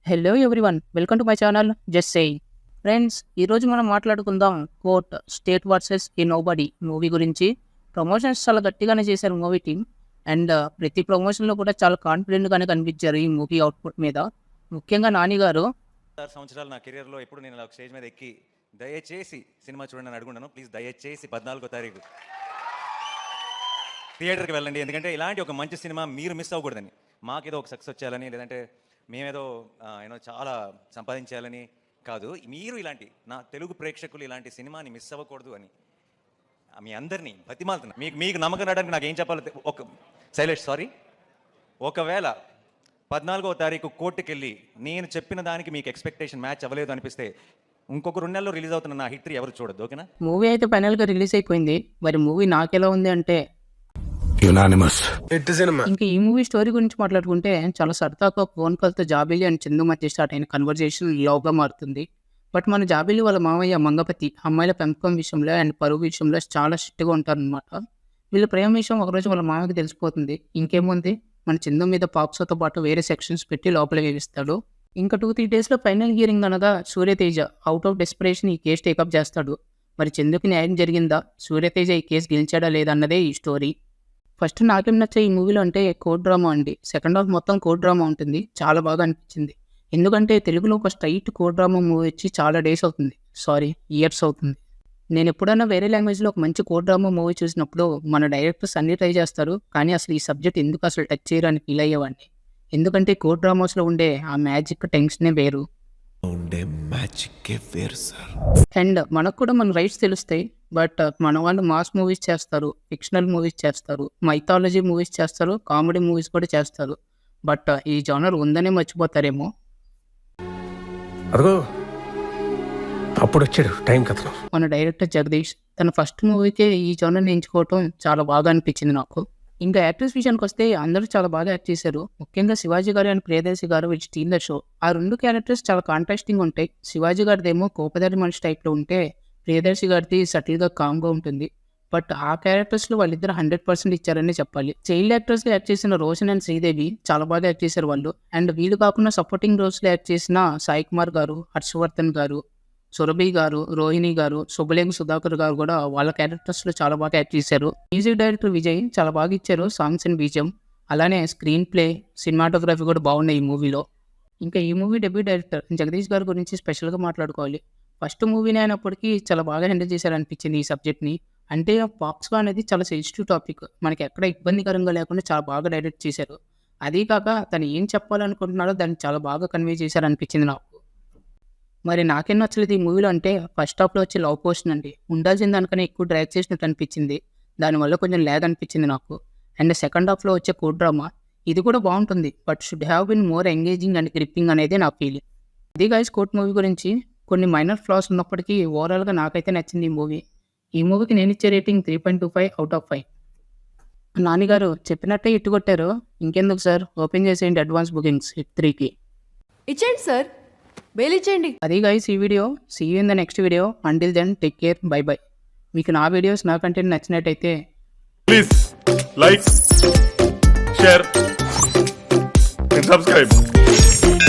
Hello everyone, welcome to my channel just saying. Friends, ఈరోజు మనం మాట్లాడుకుందాం కోర్ట్ స్టేట్ వర్సెస్ ఈ నోబడీ మూవీ గురించి. ప్రమోషన్స్ చాలా గట్టిగానే చేశారు మూవీ టీమ్. అండ్ ప్రతి ప్రమోషన్లో కూడా చాలా కాన్ఫిడెంట్గానే కనిపించారు ఈ మూవీ అవుట్పుట్ మీద. ముఖ్యంగా నాని గారు 6 సంవత్సరాలు నా కెరియర్లో ఎప్పుడు నేను ఒక స్టేజ్ మీద ఎక్కి దయచేసి సినిమా చూడండి అని అడుగుంటాను. ప్లీజ్ దయచేసి 14వ తారీఖు థియేటర్కి వెళ్ళండి. ఎందుకంటే ఇలాంటి ఒక మంచి సినిమా మీరు మిస్ అవ్వకూడదని. మాకేదో ఒక సక్సెస్ వచ్చేయాలని, లేదంటే మేమేదో చాలా సంపాదించాలని కాదు. మీరు ఇలాంటి నా తెలుగు ప్రేక్షకులు ఇలాంటి సినిమాని మిస్ అవ్వకూడదు అని మీ అందరినీ బతిమాలుతున్నా. మీకు నమ్మకం రావడానికి నాకు ఏం చెప్పాలి. ఒకవేళ 14వ తారీఖు కోర్టుకి వెళ్ళి నేను చెప్పిన దానికి మీకు ఎక్స్పెక్టేషన్ మ్యాచ్ అవ్వలేదు అనిపిస్తే ఇంకొక 2 నెలల్లో రిలీజ్ అవుతున్న నా హిట్ 3 ఎవరు చూడద్దు. ఓకేనా? మూవీ అయితే ఫైనల్గా రిలీజ్ అయిపోయింది. మరి మూవీ నాకెలా ఉంది అంటే ఇంకా ఈ మూవీ స్టోరీ గురించి మాట్లాడుకుంటే చాలా సరదాగా ఫోన్ కాల్తో జాబిలి అండ్ చందు మధ్య స్టార్ట్ అయిన కన్వర్జేషన్ లవ్గా మారుతుంది. బట్ మన జాబిలి వాళ్ళ మామయ్య మంగపతి అమ్మాయిల పెంపకం విషయంలో అండ్ పరువు విషయంలో చాలా స్ట్రిక్ట్గా ఉంటారనమాట. వీళ్ళ ప్రేమ విషయం ఒకరోజు వాళ్ళ మామయ్యకి తెలిసిపోతుంది. ఇంకేముంది, మన చందు మీద పాక్సోతో పాటు వేరే సెక్షన్స్ పెట్టి లోపల వేయిస్తాడు. ఇంకా 2-3 డేస్లో ఫైనల్ హియరింగ్ అనగా సూర్యతేజ అవుట్ ఆఫ్ డెస్పరేషన్ ఈ కేసు టేకప్ చేస్తాడు. మరి చందుకి న్యాయం జరిగిందా, సూర్యతేజ ఈ కేసు గెలిచాడా లేదన్నదే ఈ స్టోరీ. ఫస్ట్ నాకేం నచ్చే ఈ మూవీలో అంటే కోర్ట్ డ్రామా అండి. సెకండ్ హాఫ్ మొత్తం కోర్ట్ డ్రామా ఉంటుంది. చాలా బాగా అనిపించింది. ఎందుకంటే తెలుగులో ఒక స్ట్రైట్ కోర్ట్ డ్రామా మూవీ వచ్చి చాలా డేస్ అవుతుంది, ఇయర్స్ అవుతుంది. నేను ఎప్పుడైనా వేరే లాంగ్వేజ్లో ఒక మంచి కోర్ట్ డ్రామా మూవీ చూసినప్పుడు మన డైరెక్టర్స్ అన్ని ట్రై చేస్తారు, కానీ అసలు ఈ సబ్జెక్ట్ ఎందుకు అసలు టచ్ చేయరు అని ఫీల్ అయ్యేవాడిని. ఎందుకంటే కోర్ట్ డ్రామాస్లో ఉండే ఆ మ్యాజిక్ టెన్షనే వేరు. అండ్ మనకు కూడా మన రైట్స్ తెలుస్తాయి. బట్ మన వాళ్ళు మాస్ మూవీస్ చేస్తారు, ఫిక్షనల్ మూవీస్ చేస్తారు, మైథాలజీ మూవీస్ చేస్తారు, కామెడీ మూవీస్ కూడా చేస్తారు. బట్ ఈ జానర్ ఉందనే మర్చిపోతారేమో. అప్పుడు వచ్చాడు టైం కథలో మన డైరెక్టర్ జగదీష్ తన ఫస్ట్ మూవీకే ఈ జానర్ని ఎంచుకోవటం చాలా బాగా అనిపించింది నాకు. ఇంకా యాక్టర్స్ విషయానికి వస్తే అందరూ చాలా బాగా యాక్ట్ చేశారు. ముఖ్యంగా శివాజీ గారు అండ్ ప్రియదర్శి గారు విచ్ స్టీల్ ద షో. ఆ 2 క్యారెక్టర్స్ చాలా కాంట్రాస్టింగ్ ఉంటాయి. శివాజీ గారిదేమో కోపదారి మనిషి టైప్లో ఉంటే ప్రియదర్శి గారిది సటిల్గా కామ్గా ఉంటుంది. బట్ ఆ క్యారెక్టర్స్లో వాళ్ళిద్దరు 100% ఇచ్చారని చెప్పాలి. చైల్డ్ యాక్టర్స్గా యాక్ట్ చేసిన రోషన్ అండ్ శ్రీదేవి చాలా బాగా యాక్ట్ చేశారు వాళ్ళు. అండ్ వీళ్ళు కాకుండా సపోర్టింగ్ రోల్స్లో యాక్ట్ చేసిన సాయి కుమార్ గారు, హర్షవర్ధన్ గారు, సురభి గారు, రోహిణి గారు, శుభలేఖ సుధాకర్ గారు కూడా వాళ్ళ క్యారెక్టర్స్లో చాలా బాగా యాక్ట్ చేశారు. మ్యూజిక్ డైరెక్టర్ విజయ్ చాలా బాగా ఇచ్చారు సాంగ్స్ అండ్ బీజం. అలానే స్క్రీన్ ప్లే, సినిమాటోగ్రఫీ కూడా బాగున్నాయి ఈ మూవీలో. ఇంకా ఈ మూవీ డెబ్యూ డైరెక్టర్ జగదీష్ గారి గురించి స్పెషల్గా మాట్లాడుకోవాలి. ఫస్ట్ మూవీనే అయినప్పటికీ చాలా బాగా హ్యాండిల్ చేశారనిపించింది ఈ సబ్జెక్ట్ని. అంటే పాక్స్గా అనేది చాలా సెన్సిటివ్ టాపిక్, మనకి ఎక్కడ ఇబ్బందికరంగా లేకుండా చాలా బాగా డైరెక్ట్ చేశారు. అదీ కాక తను ఏం చెప్పాలనుకుంటున్నాడో దాన్ని చాలా బాగా కన్వే చేశారనిపించింది నాకు. మరి నాకేం నచ్చలేదు ఈ మూవీలో అంటే ఫస్ట్ హాఫ్లో వచ్చే లవ్ పోర్షన్ అండి. ఉండాల్సిన దానికన్నా ఎక్కువ డ్రాగ్ చేసినట్టు అనిపించింది. దానివల్ల కొంచెం ల్యాగ్ అనిపించింది నాకు. అండ్ సెకండ్ హాఫ్లో వచ్చే కోర్ట్ డ్రామా ఇది కూడా బాగుంటుంది, but should have been more engaging and gripping అనేది నా ఫీలింగ్. ఇది గైస్ కోర్ట్ మూవీ గురించి. కొన్ని మైనర్ ఫ్లాస్ ఉన్నప్పటికీ ఓవరాల్గా నాకైతే నచ్చింది ఈ మూవీ. ఈ మూవీకి నేను ఇచ్చే రేటింగ్ 3.25 అవుట్ ఆఫ్ 5. నానిగారు చెప్పినట్టే ఇట్టు కొట్టారు. ఇంకెందుకు సార్, ఓపెన్ చేసేయండి అడ్వాన్స్ బుకింగ్స్ హిట్ 3కి. ఇచ్చేయండి సార్, బెయిల్ ఇచ్చేయండి. అది గైస్ ఈ video. See you in the next video. Until then take care, bye bye. మీకు నా వీడియోస్, నా కంటెంట్ నచ్చినట్టయితే please like, share and subscribe.